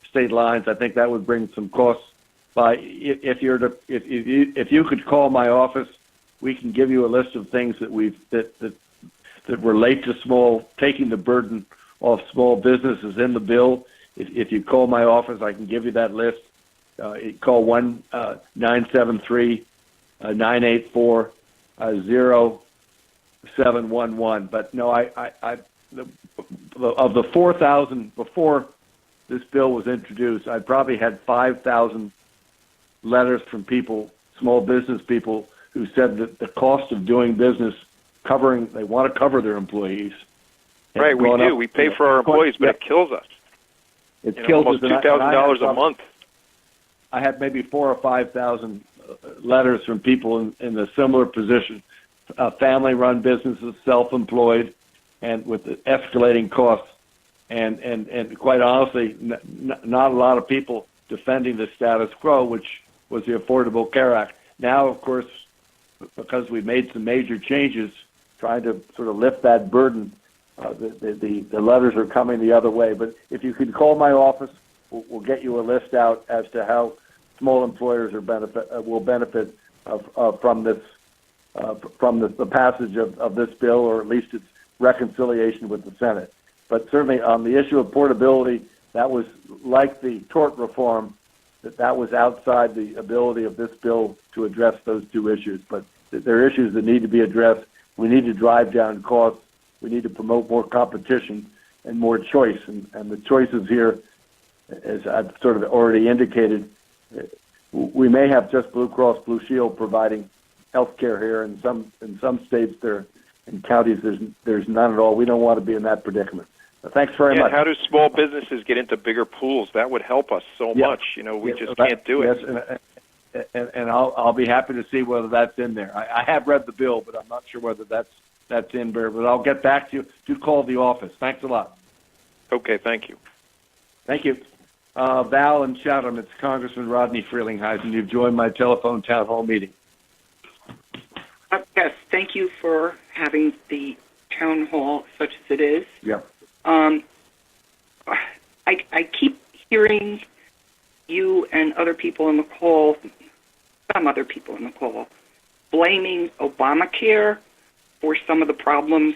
state lines. I think that would bring some costs. By if you could call my office, we can give you a list of things that that relate to taking the burden off small businesses in the bill. If you call my office, I can give you that list. Call 1-973-984-0711. But no, of the 4,000 before this bill was introduced, I probably had 5,000 letters from people, small business people, who said that the cost of doing business, they want to cover their employees. Right, we do. We pay for our employees, but it kills us. It kills almost us. $2,000 a month. I had maybe 4,000 or 5,000 letters from people in a similar position, family-run businesses, self-employed, and with the escalating costs. And quite honestly, not a lot of people defending the status quo, which was the Affordable Care Act. Now, of course, because we've made some major changes, trying to sort of lift that burden, the letters are coming the other way. But if you could call my office, we'll get you a list out as to how small employers will benefit from this from the passage of this bill, or at least its reconciliation with the Senate. But certainly on the issue of portability, that was like the tort reform, that was outside the ability of this bill to address those two issues. But there are issues that need to be addressed. We need to drive down costs. We need to promote more competition and more choice. And the choices here, as I've sort of already indicated, we may have just Blue Cross Blue Shield providing health care here. In some states, in counties, there's none at all. We don't want to be in that predicament. Thanks very much. How do small businesses get into bigger pools? That would help us so much. We just can't do it. Yes, and I'll be happy to see whether that's in there. I have read the bill, but I'm not sure whether that's in there. But I'll get back to you. Do call the office. Thanks a lot. Okay, thank you. Thank you. Val and Chatham, it's Congressman Rodney Frelinghuysen. You've joined my telephone town hall meeting. Yes, thank you for having the town hall such as it is. Yeah. I keep hearing you and other people in the call, some other people in the call, blaming Obamacare for some of the problems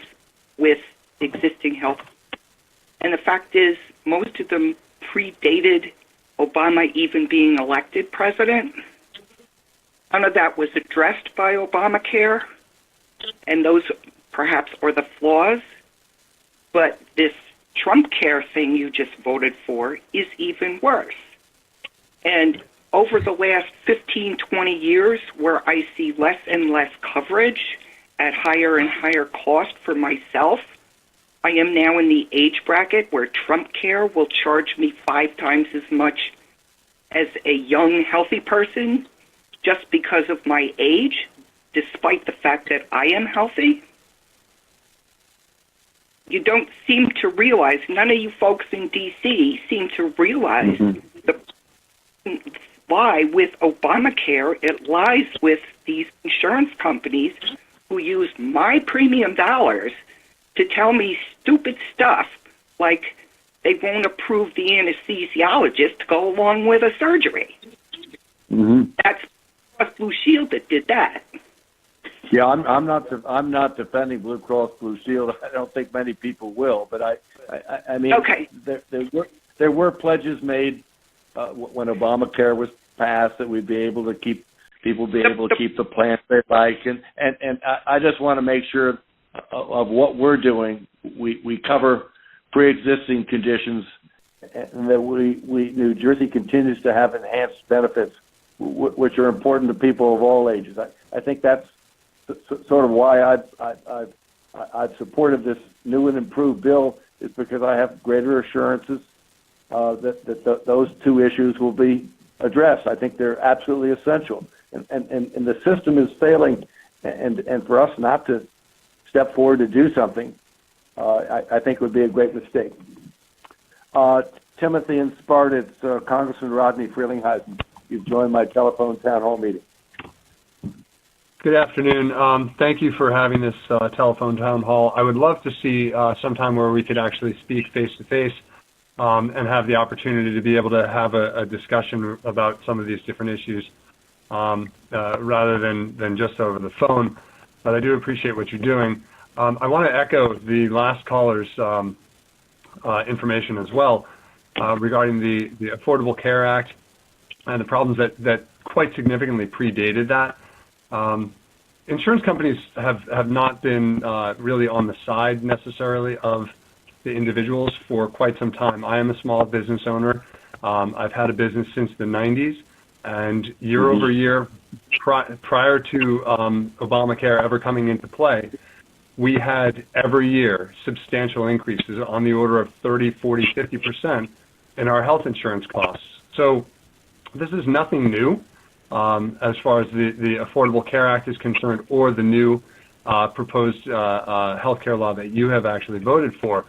with existing health. And the fact is, most of them predated Obama even being elected president. None of that was addressed by Obamacare, and those perhaps are the flaws. But this Trump care thing you just voted for is even worse. And over the last 15, 20 years, where I see less and less coverage at higher and higher cost for myself, I am now in the age bracket where Trump care will charge me 5 times as much as a young, healthy person just because of my age, despite the fact that I am healthy. You don't seem to realize, none of you folks in D.C. seem to realize lie with Obamacare. It lies with these insurance companies who use my premium dollars to tell me stupid stuff like they won't approve the anesthesiologist to go along with a surgery. Mm-hmm. That's Blue Shield that did that. Yeah, I'm not defending Blue Cross Blue Shield. I don't think many people will, but I mean, okay. There were pledges made when Obamacare was passed that we'd be able to keep the plans they like, and I just want to make sure of what we're doing. We cover pre-existing conditions, and that New Jersey continues to have enhanced benefits, which are important to people of all ages. I think that's sort of why I've supported this new and improved bill, is because I have greater assurances that those two issues will be addressed. I think they're absolutely essential, and the system is failing, and for us not to step forward to do something, I think would be a great mistake. Timothy and Sparta, it's Congressman Rodney Frelinghuysen. You've joined my telephone town hall meeting. Good afternoon. Thank you for having this telephone town hall. I would love to see sometime where we could actually speak face-to-face and have the opportunity to be able to have a discussion about some of these different issues rather than just over the phone. But I do appreciate what you're doing. I want to echo the last caller's information as well regarding the Affordable Care Act and the problems that quite significantly predated that. Insurance companies have not been really on the side necessarily of the individuals for quite some time. I am a small business owner. I've had a business since the 90s, and year over year, prior to Obamacare ever coming into play, we had every year substantial increases on the order of 30, 40, 50% in our health insurance costs. So this is nothing new as far as the Affordable Care Act is concerned, or the new proposed health care law that you have actually voted for.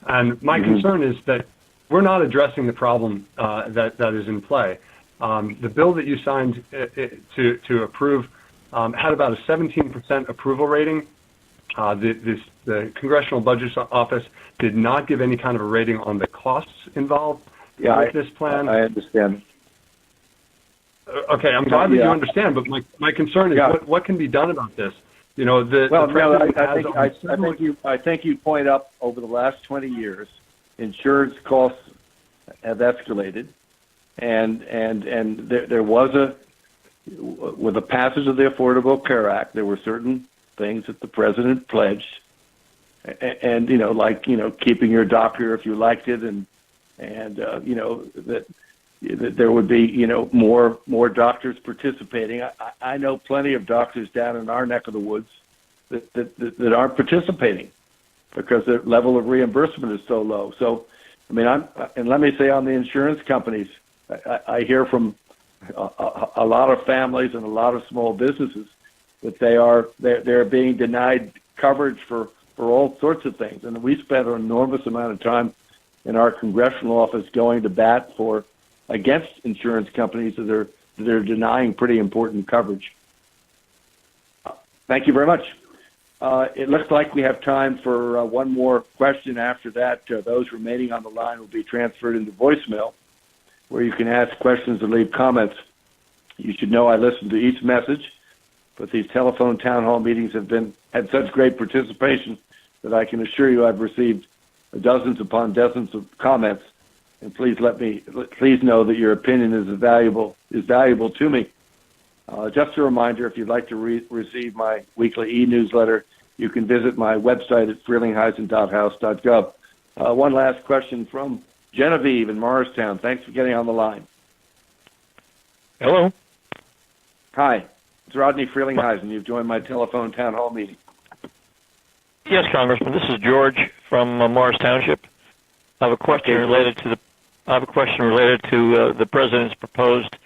And my concern is that we're not addressing the problem that is in play. The bill that you signed to approve had about a 17% approval rating. The Congressional Budget Office did not give any kind of a rating on the costs involved with this plan. I understand. Okay, I'm glad that you understand, but my concern is what can be done about this. You know, I think you point up over the last 20 years, insurance costs have escalated, and there was with the passage of the Affordable Care Act, there were certain things that the president pledged, and keeping your doctor if you liked it, and that there would be more doctors participating. I know plenty of doctors down in our neck of the woods that aren't participating because the level of reimbursement is so low. So, I mean, and let me say, on the insurance companies, I hear from a lot of families and a lot of small businesses that they're being denied coverage for all sorts of things. And we spent an enormous amount of time in our congressional office going to bat against insurance companies that are denying pretty important coverage. Thank you very much. It looks like we have time for one more question. After that, those remaining on the line will be transferred into voicemail, where you can ask questions and leave comments. You should know I listen to each message, but these telephone town hall meetings have had such great participation that I can assure you I've received dozens upon dozens of comments. And please know that your opinion is valuable to me. Just a reminder, if you'd like to receive my weekly e-newsletter, you can visit my website at frelinghuysen.house.gov. One last question from Genevieve in Morristown. Thanks for getting on the line. Hello. Hi. It's Rodney Frelinghuysen. You've joined my telephone town hall meeting. Yes, Congressman. This is George from Morris Township. I have a question related to the president's proposed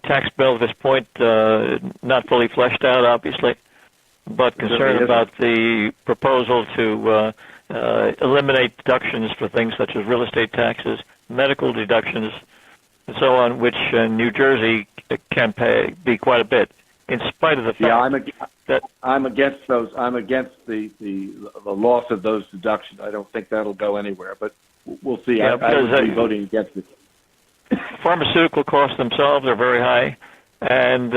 tax bill at this point, not fully fleshed out, obviously, but concerned about the proposal to eliminate deductions for things such as real estate taxes, medical deductions, and so on, which New Jersey can be quite a bit, in spite of the fact that I'm against those. I'm against the loss of those deductions. I don't think that'll go anywhere, but we'll see. Yeah, I would be voting against it. Pharmaceutical costs themselves are very high, and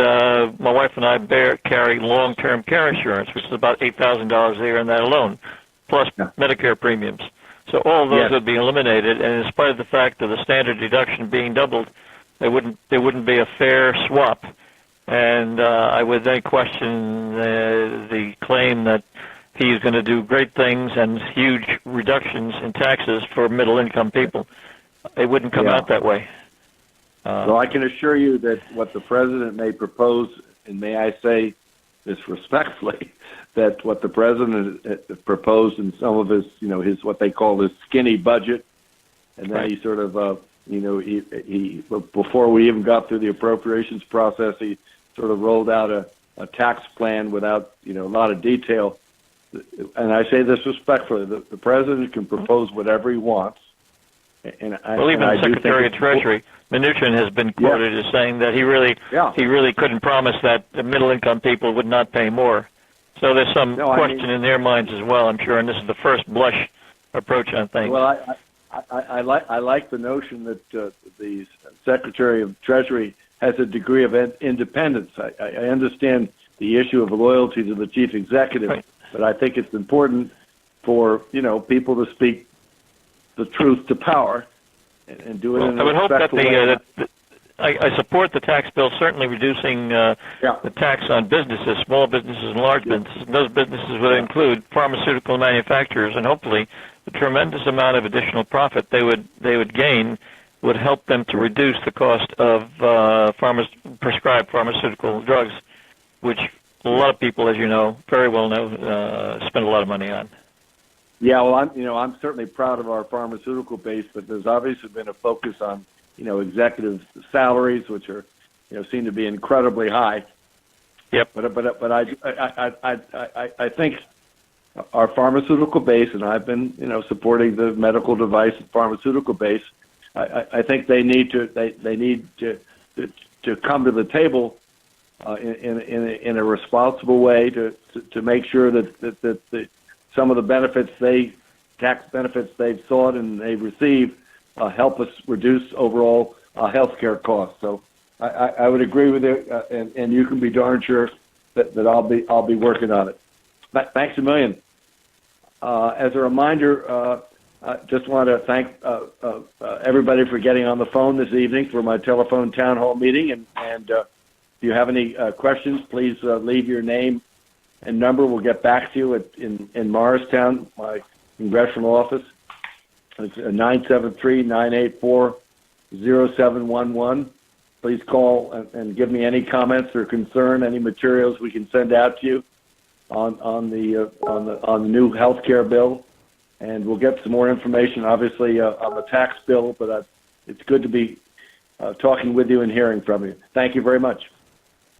my wife and I carry long-term care insurance, which is about $8,000 a year in that alone, plus Medicare premiums. So all of those would be eliminated, and in spite of the fact of the standard deduction being doubled, there wouldn't be a fair swap. And I would then question the claim that he's going to do great things and huge reductions in taxes for middle-income people. It wouldn't come out that way. So I can assure you that what the president may propose, and may I say this respectfully, that what the president proposed in some of his, his what they call his skinny budget, and then he sort of, he before we even got through the appropriations process, he sort of rolled out a tax plan without, a lot of detail. And I say this respectfully: the president can propose whatever he wants. And even the Secretary of Treasury, Mnuchin, has been quoted as saying that he really couldn't promise that the middle-income people would not pay more. So there's some question in their minds as well, I'm sure, and this is the first blush approach on things. Well, I like the notion that the Secretary of Treasury has a degree of independence. I understand the issue of loyalty to the chief executive, but I think it's important for people to speak the truth to power and do it in a respectful way. I would hope that I support the tax bill, certainly reducing the tax on businesses, small businesses and large businesses. Those businesses would include pharmaceutical manufacturers, and hopefully the tremendous amount of additional profit they would gain would help them to reduce the cost of prescribed pharmaceutical drugs, which a lot of people, as you know, very well know, spend a lot of money on. Yeah, well, I'm certainly proud of our pharmaceutical base, but there's obviously been a focus on, executive salaries, which are, seem to be incredibly high. Yep. But I think our pharmaceutical base, and I've been, supporting the medical device and pharmaceutical base. I think they need to come to the table in a responsible way to make sure that some of the tax benefits they've sought and they've received help us reduce overall health care costs. So I would agree with you, and you can be darn sure that I'll be working on it. Thanks a million. As a reminder, I just want to thank everybody for getting on the phone this evening for my telephone town hall meeting. And if you have any questions, please leave your name and number. We'll get back to you in Morristown, my congressional office. It's 973-984-0711. Please call and give me any comments or concern, any materials we can send out to you on the new health care bill. And we'll get some more information, obviously, on the tax bill. But it's good to be talking with you and hearing from you. Thank you very much.